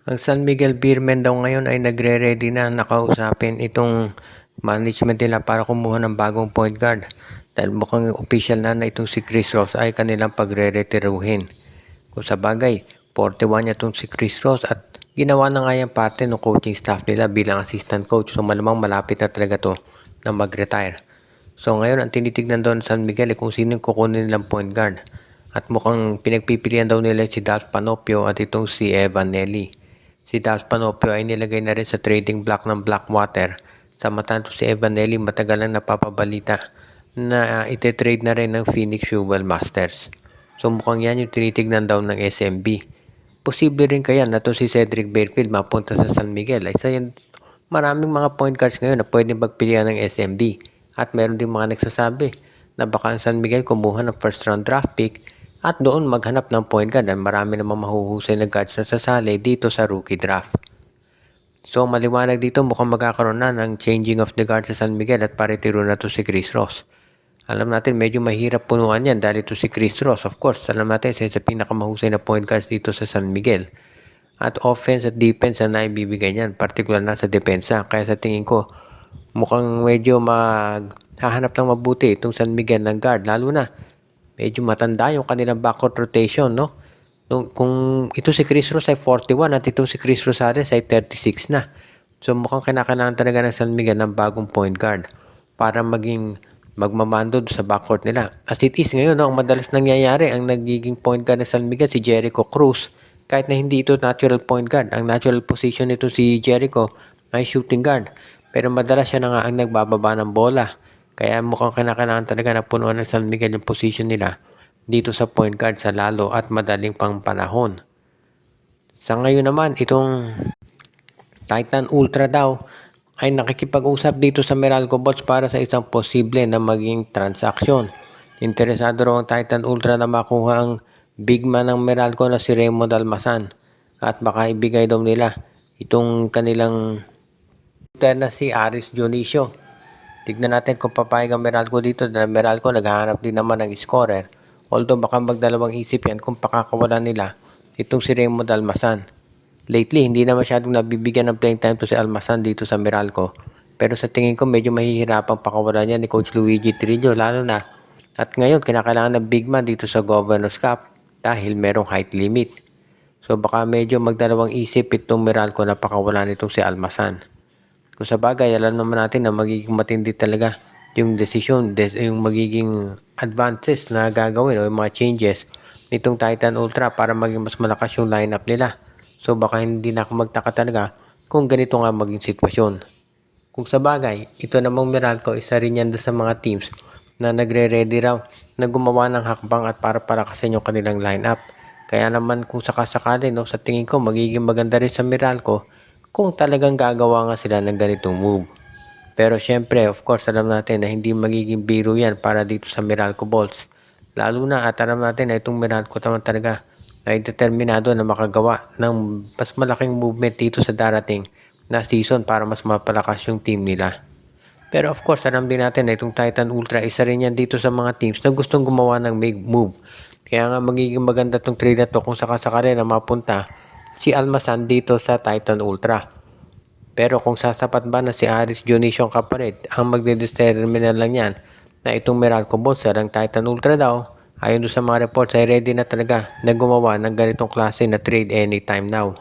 Ang San Miguel Beermen daw ngayon ay nagre-ready na nakausapin itong management nila para kumuha ng bagong point guard. Dahil mukhang official na itong si Chris Ross ay kanilang pagre-retiruhin. Kung sa bagay, 41 niya itong si Chris Ross at ginawa na nga yung parte ng coaching staff nila bilang assistant coach. So malamang malapit na talaga to na mag-retire. So ngayon ang tinitignan doon sa San Miguel ay kung sino yung kukunin nilang point guard. At mukhang pinagpipilian daw nila si Dalf Panopio at itong si Evan Nelly. Si Dalf Panopio ay nilagay na rin sa trading block ng Blackwater. Samantalang si Evan Nelly matagal lang napapabalita na ite-trade na rin ng Phoenix Fuel Masters. So mukhang yan yung tinitignan daw ng SMB. Posible rin kaya na to si Cedric Barefield mapunta sa San Miguel. Ay yan, maraming mga point guards ngayon na pwedeng magpilian ng SMB. At meron din mga nagsasabi na baka ang San Miguel kumuha ng first round draft pick at doon maghanap ng point guard at marami namang mahuhusay na guards na sasali dito sa rookie draft. So maliwanag dito mukhang magkakaroon na ng changing of the guard sa San Miguel at paretiro na to si Chris Ross. Alam natin medyo mahirap punuan yan dahil ito si Chris Ross. Of course, alam natin isa sa pinakamahusay na point guards dito sa San Miguel. At offense at defense na naibibigay niyan, particular na sa depensa. Kaya sa tingin ko, mukhang medyo maghahanap ng mabuti itong San Miguel ng guard. Lalo na, medyo matanda yung kanilang backcourt rotation, no? Kung ito si Chris Ross ay 41 at itong si Chris Rosales ay 36 na. So mukhang kinakailangan talaga ng San Miguel ng bagong point guard para maging magmamando sa backcourt nila. As it is ngayon, no, ang madalas nangyayari, ang nagiging point guard ng San Miguel si Jericho Cruz. Kahit na hindi ito natural point guard, ang natural position nito si Jericho ay shooting guard. Pero madalas siya na nga ang nagbababa ng bola. Kaya mukhang kinakailangan talaga na punuan ng San Miguel yung position nila dito sa point guard sa lalo at madaling pang panahon. Sa ngayon naman, itong Titan Ultra daw ay nakikipag-usap dito sa Meralco Bots para sa isang posible na maging transaksyon. Interesado raw ang Titan Ultra na makuha ang big man ng Meralco na si Raymond Almasan at baka ibigay daw nila itong kanilang shooter na si Aris Dionisio. Tignan natin kung papayag ang Meralco dito dahil Meralco naghahanap din naman ng scorer. Although baka magdalawang isip yan kung pakakawalan nila itong si Raymond Almasan. Lately, hindi na masyadong nabibigyan ng playing time to si Almasan dito sa Meralco. Pero sa tingin ko medyo mahihirapang pakawalan niya ni Coach Luigi Trillo lalo na at ngayon kinakailangan ng big man dito sa Governor's Cup dahil merong height limit. So baka medyo magdalawang isip itong Meralco na pakawalan itong si Almasan. Kung sa bagay, alam naman natin na magiging matindi talaga yung desisyon, yung magiging advances na gagawin o yung mga changes nitong Titan Ultra para maging mas malakas yung lineup nila. So baka hindi na ako magtaka talaga kung ganito nga maging sitwasyon. Kung sa bagay, ito namang Meralco, isa rin yan sa mga teams na nagre-ready raw na gumawa ng hakbang at para palakasin yung kanilang lineup. Kaya naman kung sakasakali, no, sa tingin ko magiging maganda rin sa Meralco kung talagang gagawa nga sila ng ganitong move. Pero syempre, of course, alam natin na hindi magiging biro yan para dito sa Meralco Bolts. Lalo na at alam natin na itong Meralco naman talaga ay determinado na makagawa ng mas malaking movement dito sa darating na season para mas mapalakas yung team nila. Pero of course, alam din natin na itong Titan Ultra, isa rin yan dito sa mga teams na gustong gumawa ng big move. Kaya nga magiging maganda itong trade na to kung sakasakali na mapunta si Almasan dito sa Titan Ultra. Pero kung sasapat ba na si Aris Dionisio ang kapalit, ang magdedetermine lang yan na itong Meralco Bolts ang Titan Ultra daw, ayon sa mga reports ay ready na talaga na gumawa ng ganitong klase na trade anytime now.